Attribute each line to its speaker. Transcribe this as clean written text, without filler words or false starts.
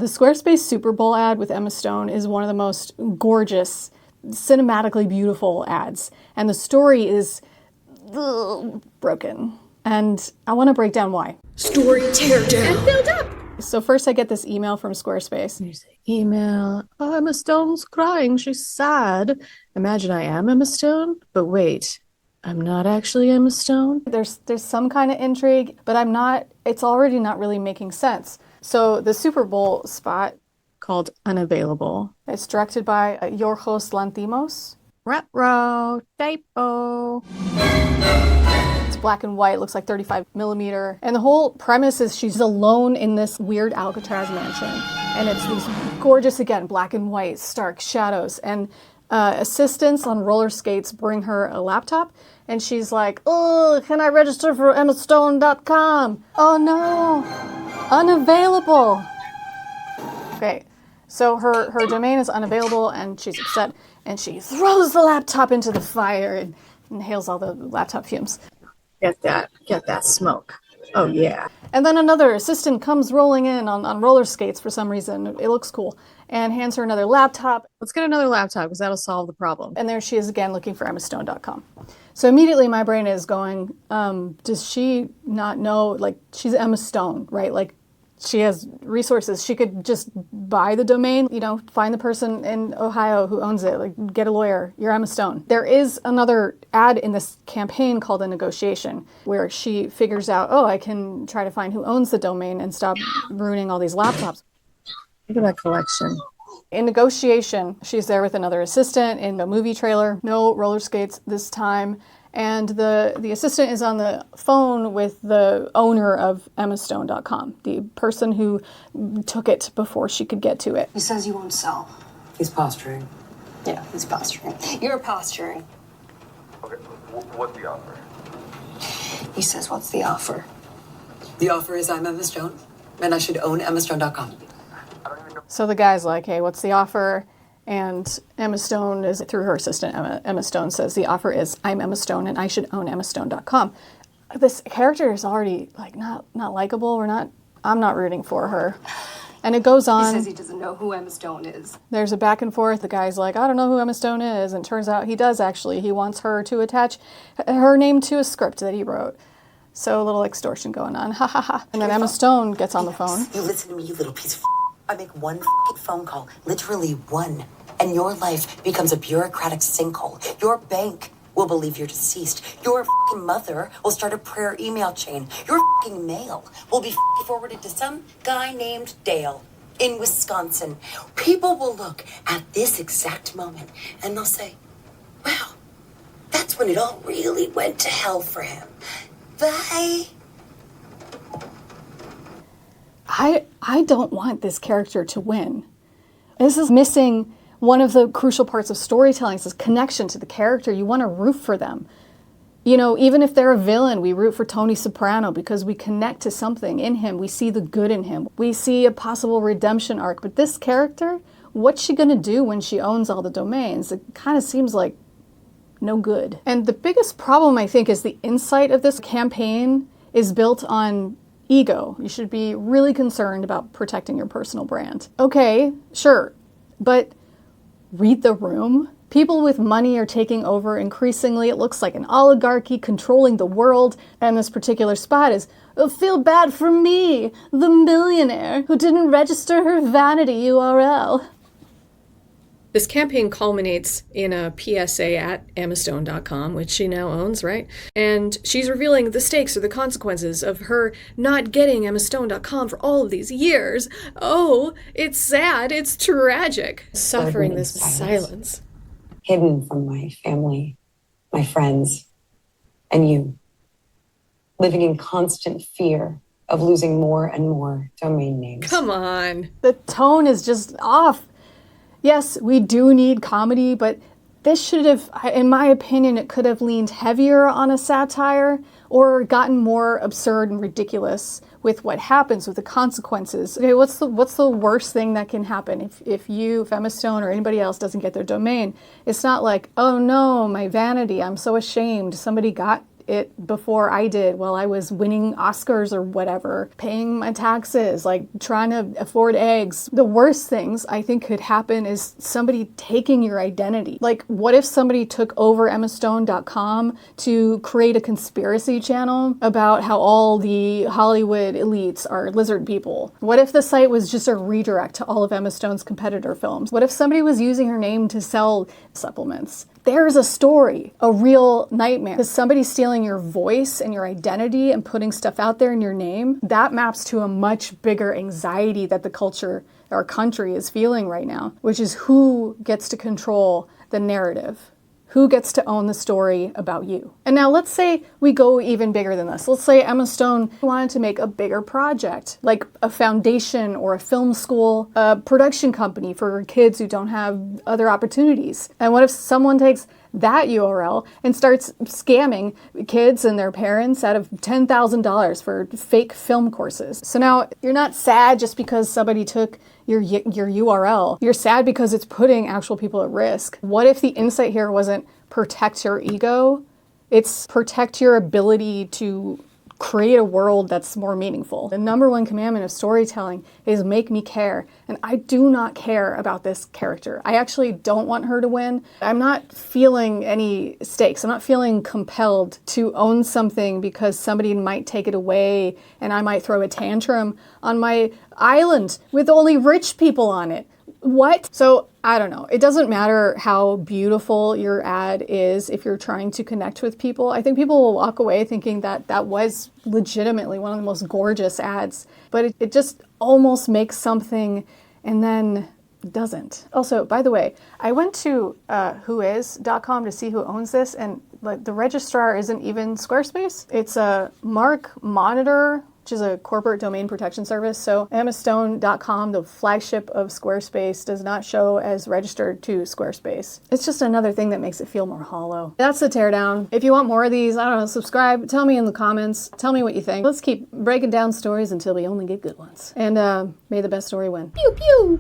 Speaker 1: The Squarespace Super Bowl ad with Emma Stone is one of the most gorgeous, cinematically beautiful ads. And the story is broken. And I want to break down why.
Speaker 2: Story teardown.
Speaker 3: And build up.
Speaker 1: So first I get this email from Squarespace. You say, email, oh, Emma Stone's crying, she's sad. Imagine I am Emma Stone, but wait, I'm not actually Emma Stone. There's some kind of intrigue, but it's already not really making sense. So the Super Bowl spot called Unavailable. It's directed by Yorgos Lanthimos. Retro, typo. It's black and white, looks like 35 millimeter. And the whole premise is she's alone in this weird Alcatraz mansion. And it's these gorgeous, again, black and white, stark shadows. And assistants on roller skates bring her a laptop. And she's like, oh, can I register for emmastone.com? Oh no, unavailable. Okay, so her domain is unavailable and she's upset. And she throws the laptop into the fire and inhales all the laptop fumes.
Speaker 2: Get that smoke. Oh, yeah.
Speaker 1: And then another assistant comes rolling in on roller skates for some reason. It looks cool. And hands her another laptop. Let's get another laptop because that'll solve the problem. And there she is again looking for emmastone.com. So immediately my brain is going, does she not know, like, she's Emma Stone, right? Like, she has resources. She could just buy the domain, find the person in Ohio who owns it, like get a lawyer. You're Emma Stone. There is another ad in this campaign called A Negotiation where she figures out, I can try to find who owns the domain and stop ruining all these laptops.
Speaker 2: Look at that collection.
Speaker 1: In Negotiation, she's there with another assistant in a movie trailer. No roller skates this time. And the assistant is on the phone with the owner of emmastone.com, the person who took it before she could get to it.
Speaker 3: He says you won't sell.
Speaker 4: He's posturing.
Speaker 3: Yeah, he's posturing. You're posturing.
Speaker 5: Okay, what's the offer?
Speaker 3: He says, what's the offer?
Speaker 4: The offer is I'm Emma Stone, and I should own emmastone.com.
Speaker 1: So the guy's like, hey, what's the offer? And Emma Stone is, through her assistant, Emma Stone says, the offer is, I'm Emma Stone and I should own emmastone.com. This character is already like not likable. I'm not rooting for her. And it goes on.
Speaker 3: He says he doesn't know who Emma Stone is.
Speaker 1: There's a back and forth. The guy's like, I don't know who Emma Stone is. And it turns out he does actually. He wants her to attach her name to a script that he wrote. So a little extortion going on. Ha ha ha. And then Emma Stone gets on the phone.
Speaker 4: You listen to me, you little piece of I make one phone call, literally one, and your life becomes a bureaucratic sinkhole. Your bank will believe you're deceased. Your mother will start a prayer email chain. Your mail will be forwarded to some guy named Dale in Wisconsin. People will look at this exact moment and they'll say, wow, that's when it all really went to hell for him. Bye.
Speaker 1: I don't want this character to win. This is missing one of the crucial parts of storytelling, is this connection to the character. You want to root for them. Even if they're a villain, we root for Tony Soprano because we connect to something in him. We see the good in him. We see a possible redemption arc. But this character, what's she going to do when she owns all the domains? It kind of seems like no good. And the biggest problem, I think, is the insight of this campaign is built on ego. You should be really concerned about protecting your personal brand. Okay, sure, but read the room. People with money are taking over increasingly. It looks like an oligarchy controlling the world. And this particular spot is, oh, feel bad for me, the millionaire who didn't register her vanity URL.
Speaker 2: This campaign culminates in a PSA at emmastone.com, which she now owns, right? And she's revealing the stakes or the consequences of her not getting emmastone.com for all of these years. Oh, it's sad. It's tragic. Suffering this silence.
Speaker 4: Hidden from my family, my friends, and you. Living in constant fear of losing more and more domain names.
Speaker 2: Come on.
Speaker 1: The tone is just off. Yes, we do need comedy, but this should have, in my opinion, it could have leaned heavier on a satire or gotten more absurd and ridiculous with what happens, with the consequences. Okay, what's the worst thing that can happen if Emma Stone or anybody else doesn't get their domain? It's not like, oh no, my vanity, I'm so ashamed, somebody got it before I did, while I was winning Oscars or whatever, paying my taxes, like trying to afford eggs. The worst things I think could happen is somebody taking your identity. Like, what if somebody took over EmmaStone.com to create a conspiracy channel about how all the Hollywood elites are lizard people? What if the site was just a redirect to all of Emma Stone's competitor films? What if somebody was using her name to sell supplements? There's a story, a real nightmare. Because somebody's stealing your voice and your identity and putting stuff out there in your name, that maps to a much bigger anxiety that the culture, our country is feeling right now, which is who gets to control the narrative. Who gets to own the story about you? And now let's say we go even bigger than this. Let's say Emma Stone wanted to make a bigger project, like a foundation or a film school, a production company for kids who don't have other opportunities. And what if someone takes that URL and starts scamming kids and their parents out of $10,000 for fake film courses? So now you're not sad just because somebody took your URL. You're sad because it's putting actual people at risk. What if the insight here wasn't protect your ego? It's protect your ability to create a world that's more meaningful. The number one commandment of storytelling is make me care. And I do not care about this character. I actually don't want her to win. I'm not feeling any stakes. I'm not feeling compelled to own something because somebody might take it away and I might throw a tantrum on my island with only rich people on it. What? So I don't know. It doesn't matter how beautiful your ad is if you're trying to connect with people. I think people will walk away thinking that that was legitimately one of the most gorgeous ads, but it just almost makes something and then doesn't. Also, by the way, I went to whois.com to see who owns this, and like the registrar isn't even Squarespace. It's a Mark Monitor, which is a corporate domain protection service. So EmmaStone.com, the flagship of Squarespace, does not show as registered to Squarespace. It's just another thing that makes it feel more hollow. That's the teardown. If you want more of these, I don't know, subscribe, tell me in the comments, tell me what you think. Let's keep breaking down stories until we only get good ones. And may the best story win. Pew pew!